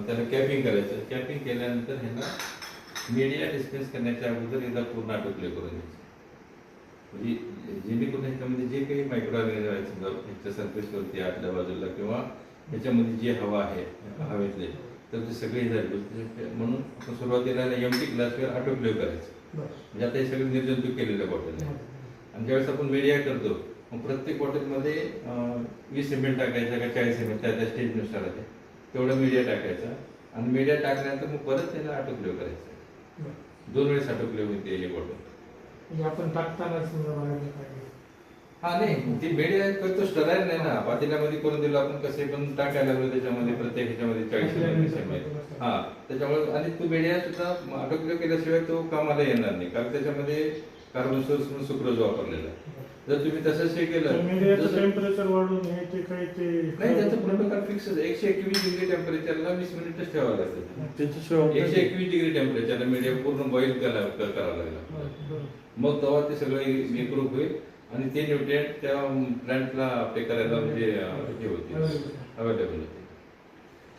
त्याला कॅपिंग करायचं. कॅपिंग केल्यानंतर ह्याला मीडिया डिस्पेन्स करण्याच्या अगोदर एकदा पूर्ण आटोक्लेव करून द्यायचं. म्हणजे जेणेकरून ह्याच्यामध्ये जे काही मायक्रो ऑर्गॅनिझम आहेत, समजा ह्याच्या सरफेसवरती आतल्या बाजूला किंवा ह्याच्यामध्ये जी हवा आहे हवेतले, तर ते सगळे झाले. म्हणून आपण सुरुवातीला एम्प्टी ग्लासवर आटोक्लेव करायचं. म्हणजे आता हे सगळे निर्जंतुक केलेल्या बॉटल आहे. आणि ज्यावेळेस आपण मीडिया करतो, मग प्रत्येक बॉटलमध्ये 20 ml टाकायचा का 40 ml त्या स्टेजनुसार आहे तेवढं मीडिया टाकायचा. आणि मीडिया टाकल्यानंतर मग परत त्याला आटोक्लेव करायचं. 2 वेळेस आटोक्लेव होते ही बॉटल. म्हणजे आपण टाकतानाच हा नाही, ती मीडिया करतो स्टराईल नाही ना. पातेल्यामध्ये करून दिलं आपण, कसे पण टाकायला लागलो त्याच्यामध्ये, प्रत्येक ह्याच्यामध्ये 40 ml. हा, त्याच्यामुळे आणि तो मीडिया सुद्धा आटोक्लेव केल्याशिवाय तो कामाला येणार नाही, कारण त्याच्यामध्ये कार्बन सोर्स म्हणून सुक्रोज वापरलेला आहे. जर तुम्ही तसंच हे केलं, टेम्परेचर वाढून हे ते काही ते नाही, त्याचं प्रोटोकॉल फिक्स आहे. 121 डिग्री टेम्परेचरला 20 मिनिटच ठेवावं लागतं. 121 डिग्री टेम्परेचरला मीडिया पूर्ण बॉईल करावं लागला, मग तेव्हा ते सगळं इम्प्रूव्ह होईल आणि ते न्यूट्रिएंट त्या प्लांटला अप्लाय करायला म्हणजे हे होते, अवेलेबल होते.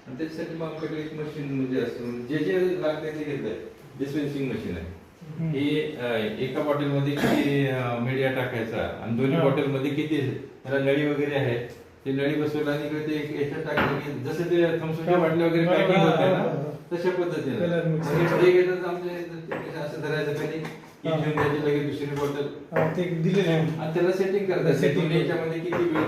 आणि त्याच्यासाठी मग आमच्याकडे एक मशीन म्हणजे असतं, जे जे लागते ते घेत आहे. डिस्पेन्सिंग मशीन आहे ही. एका बॉटलमध्ये किती मीडिया टाकायचा आणि दोन्ही बॉटलमध्ये किती, त्याला नळी वगैरे आहे, ते नळी बसवलं आणि इकडे ते याच्यात टाकलं की जसं ते थम्सअपच्या बाटल्या वगैरे पॅकिंग होते ना, तशा पद्धतीने आमचे असं धरायचं खाली घेऊन त्याची लगेच दुसरी बॉटल ते दिले नाही आणि त्याला सेटिंग करतात. याच्यामध्ये किती वेळ